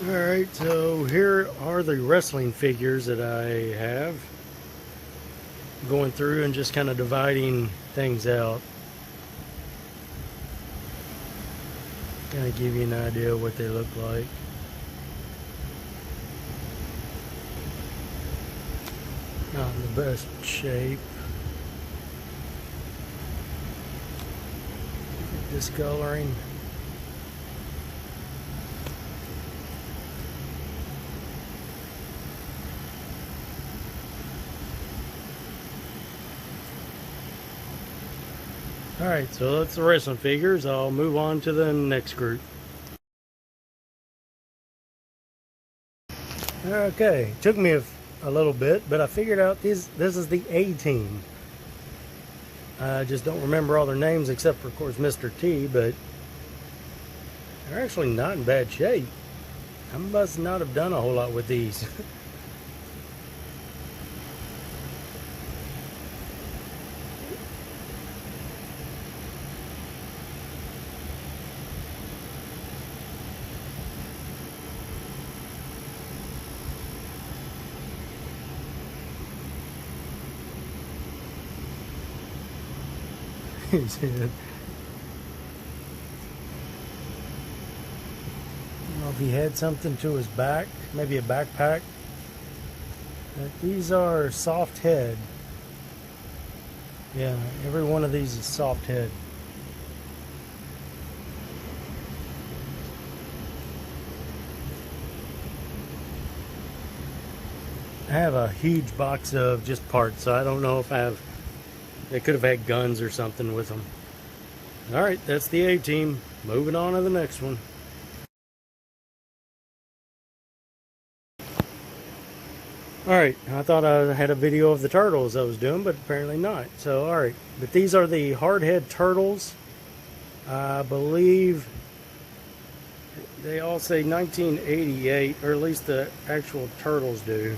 Alright, so here are the wrestling figures that I have. Going through and just kind of dividing things out. Kind of give you an idea of what they look like. Not in the best shape. Discoloring. Alright, so that's the wrestling figures. I'll move on to the next group. Okay, took me a little bit, but I figured out this is the A-Team. I just don't remember all their names except for, of course, Mr. T, but they're actually not in bad shape. I must not have done a whole lot with these. His head. I don't know if he had something to his back, maybe a backpack. But these are soft head. Yeah, every one of these is soft head. I have a huge box of just parts, so I don't know if they could have had guns or something with them. Alright, that's the A-Team. Moving on to the next one. Alright, I thought I had a video of the turtles I was doing, but apparently not. So, alright. But these are the hardhead turtles. I believe they all say 1988, or at least the actual turtles do.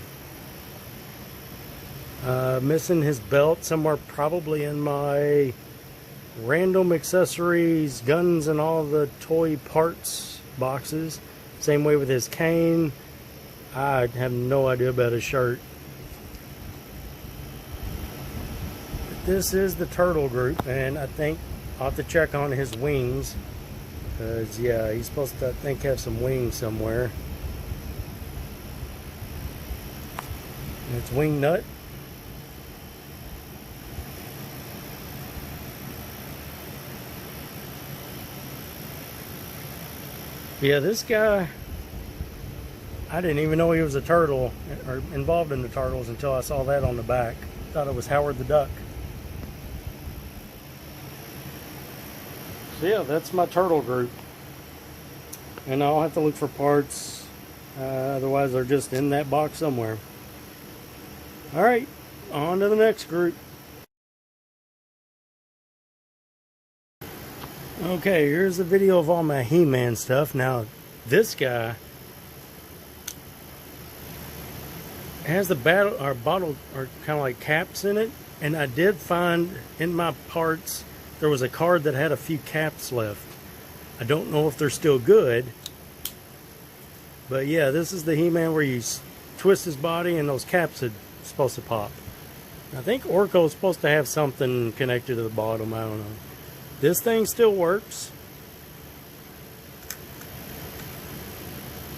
Missing his belt somewhere, probably in my random accessories, guns, and all the toy parts boxes. Same way with his cane. I have no idea about his shirt. But this is the turtle group, and I think I'll have to check on his wings. Because, yeah, he's supposed to, I think, have some wings somewhere. And it's wing nut. Yeah, this guy, I didn't even know he was a turtle or involved in the turtles until I saw that on the back. Thought it was Howard the Duck. So yeah, that's my turtle group. And I'll have to look for parts, otherwise they're just in that box somewhere. Alright, on to the next group. Okay, here's a video of all my He-Man stuff. Now, this guy has the bottle or kind of like caps in it, and I did find in my parts there was a card that had a few caps left. I don't know if they're still good, but yeah, this is the He-Man where you twist his body and those caps are supposed to pop. I think Orko is supposed to have something connected to the bottom. I don't know. This thing still works.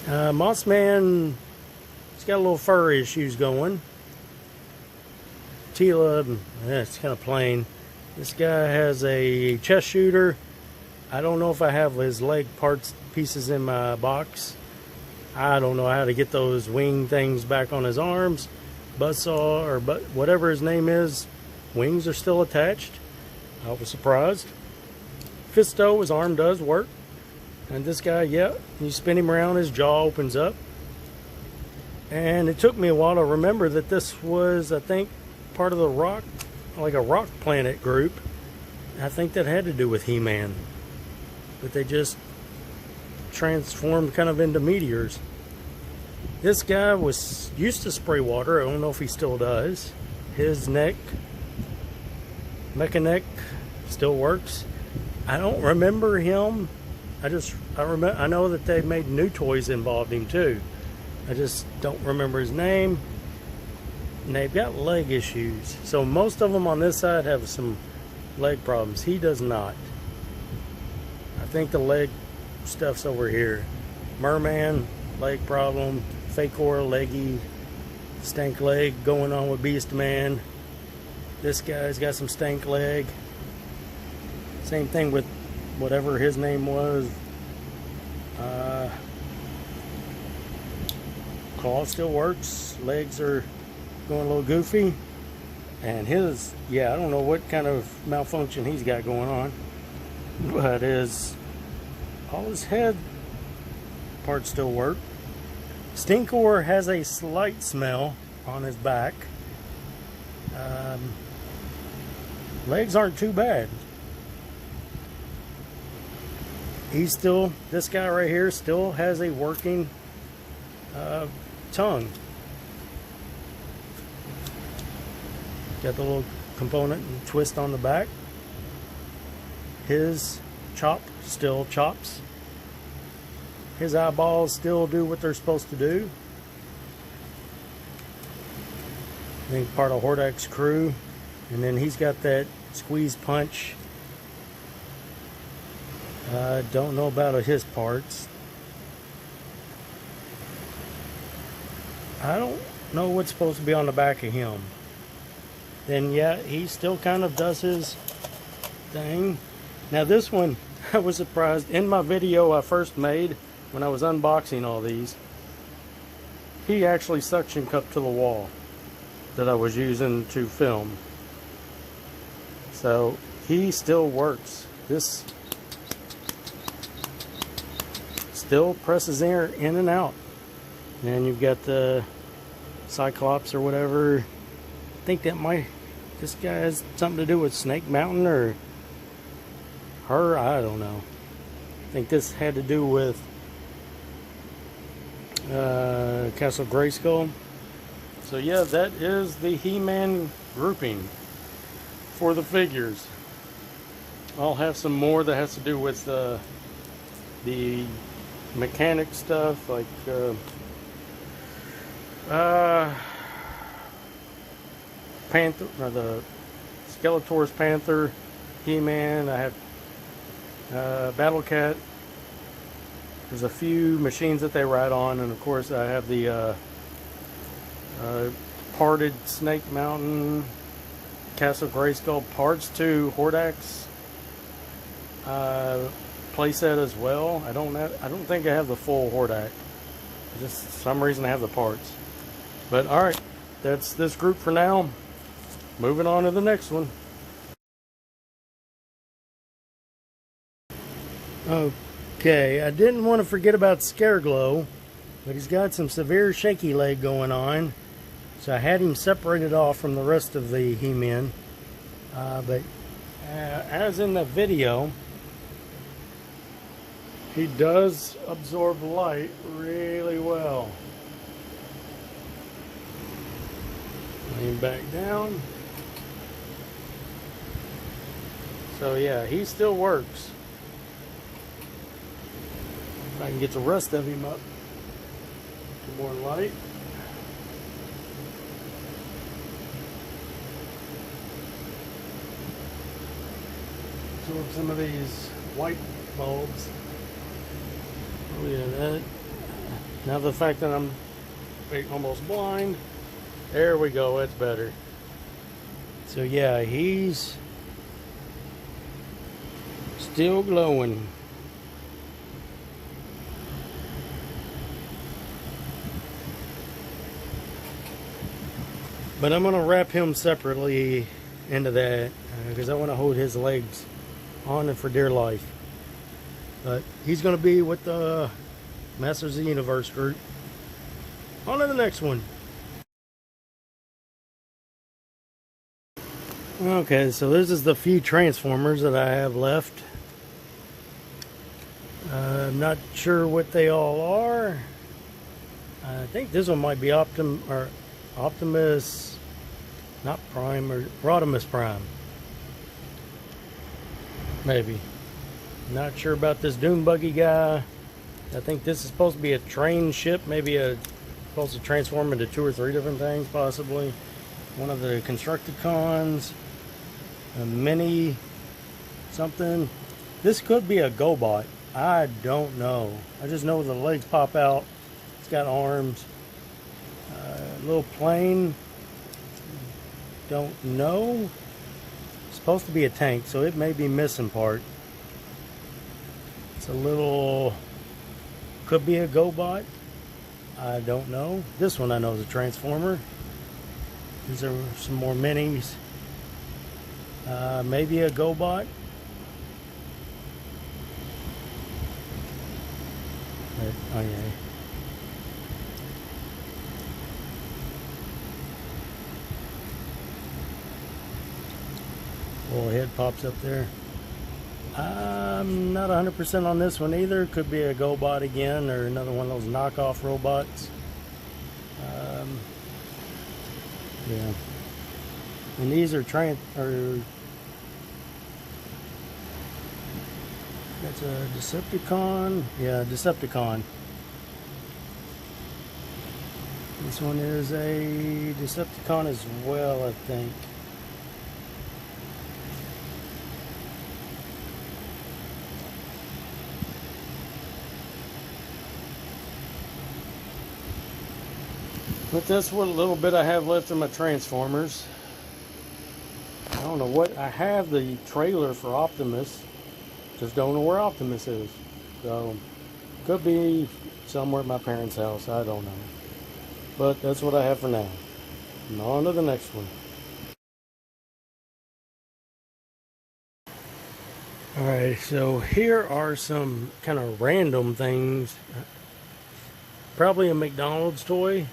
Mossman, he's got a little fur issues going. Teela, it's kind of plain. This guy has a chest shooter. I don't know if I have his leg parts pieces in my box. I don't know how to get those wing things back on his arms. Buzzsaw, or whatever his name is, wings are still attached. I was surprised. Fisto, his arm does work. And this guy, yeah, you spin him around, his jaw opens up. And it took me a while to remember that this was, I think, part of the rock, like a rock planet group. I think that had to do with He-Man. But they just transformed kind of into meteors. This guy used to spray water. I don't know if he still does. His neck, Mecha Neck, still works. I don't remember him I know that they made new toys involved him too. I just don't remember his name. And they've got leg issues. So most of them on this side have some leg problems. He does not. I think the leg stuff's over here. Merman, leg problem. Fakor, leggy, stank leg going on with Beast Man. This guy's got some stank leg. Same thing with whatever his name was. Claw still works. Legs are going a little goofy. And his, yeah, I don't know what kind of malfunction he's got going on. But all his head parts still work. Stinkor has a slight smell on his back. Legs aren't too bad. This guy right here still has a working tongue. Got the little component and twist on the back. His chop still chops. His eyeballs still do what they're supposed to do. I think part of Hordak's crew. And then he's got that squeeze punch. Don't know about his parts. I don't know what's supposed to be on the back of him. Then yeah, he still kind of does his thing. Now this one, I was surprised. In my video I first made, when I was unboxing all these, he actually suction cupped to the wall that I was using to film. So he still works. This still presses air in and out. And you've got the Cyclops or whatever. I think this guy has something to do with Snake Mountain or her, I don't know. I think this had to do with Castle Grayskull. So yeah, that is the He-Man grouping for the figures. I'll have some more that has to do with the mechanic stuff, like Panther, or the Skeletor's Panther, He-Man. I have Battle Cat. There's a few machines that they ride on, and of course I have the parted Snake Mountain, Castle Grayskull parts to Hordak's playset as well. I don't think I have the full Hordak. Just for some reason I have the parts. But all right, that's this group for now. Moving on to the next one. Okay, I didn't want to forget about Scareglow, but he's got some severe shaky leg going on. So I had him separated off from the rest of the He-Men. But as in the video, he does absorb light really well. Lay him back down. So yeah, he still works. If I can get the rest of him up to more light. Absorb some of these white bulbs. Oh yeah, that. Now the fact that I'm almost blind, there we go, that's better. So yeah, he's still glowing. But I'm going to wrap him separately into that because I want to hold his legs on and for dear life. But he's going to be with the Masters of the Universe group. On to the next one. Okay, so this is the few Transformers that I have left. I'm not sure what they all are. I think this one might be Optimus, not Prime, or Rodimus Prime. Maybe. Not sure about this dune buggy guy. I think this is supposed to be a train ship, maybe supposed to transform into 2 or 3 different things, possibly. One of the Constructicons, a mini something. This could be a GoBot. I don't know. I just know the legs pop out. It's got arms. Little plane. Don't know. It's supposed to be a tank, so it may be missing part. It's a little, could be a GoBot. I don't know. This one I know is a Transformer. These are some more minis. Maybe a GoBot. Oh yeah. Little head pops up there. I'm not 100% on this one either. Could be a GoBot again, or another one of those knockoff robots. Yeah. And these are that's a Decepticon. Yeah, Decepticon. This one is a Decepticon as well, I think. But that's what little bit I have left of my Transformers. I don't know what, I have the trailer for Optimus. Just don't know where Optimus is. So, could be somewhere at my parents' house. I don't know. But that's what I have for now. And on to the next one. Alright, so here are some kind of random things. Probably a McDonald's toy.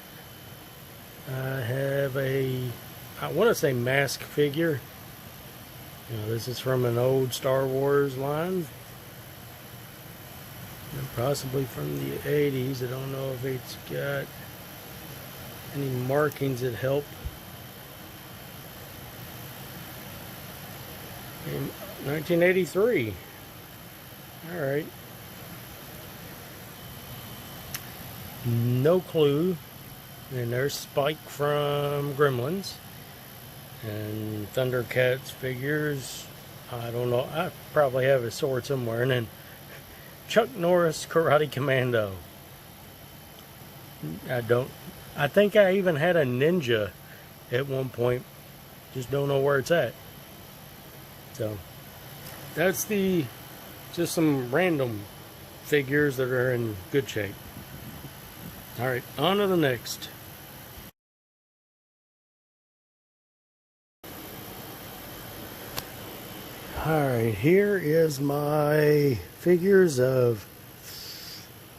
I have I want to say Mask figure. This is from an old Star Wars line. Possibly from the 80s. I don't know if it's got any markings that help. In 1983. Alright. No clue. And there's Spike from Gremlins. And Thundercats figures. I don't know. I probably have a sword somewhere. And then Chuck Norris Karate Commando. I think I even had a ninja at one point. Just don't know where it's at. So that's just some random figures that are in good shape. Alright, on to the next. Alright, here is my figures of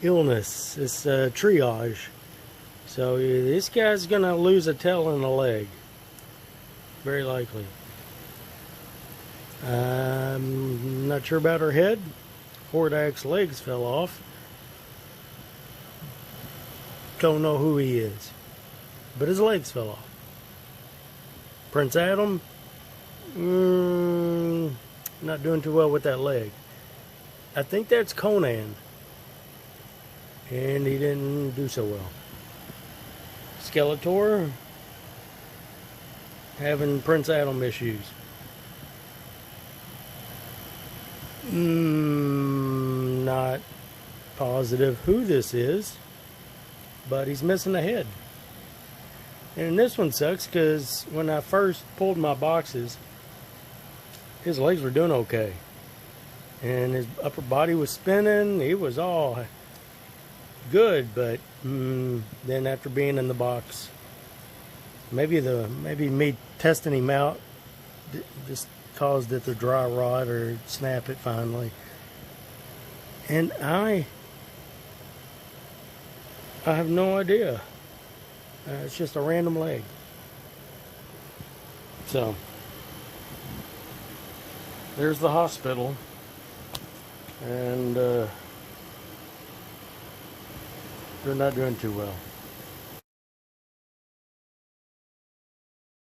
illness. It's triage. So this guy's gonna lose a tail and a leg. Very likely. I'm not sure about her head. Hordak's legs fell off. Don't know who he is. But his legs fell off. Prince Adam. Not doing too well with that leg. I think that's Conan. And he didn't do so well. Skeletor. Having Prince Adam issues. Not positive who this is. But he's missing a head. And this one sucks because when I first pulled my boxes, his legs were doing okay. And his upper body was spinning. He was all good, but then after being in the box, maybe me testing him out just caused it to dry rot or snap it finally. And I have no idea. It's just a random leg. So there's the hospital, and they're not doing too well.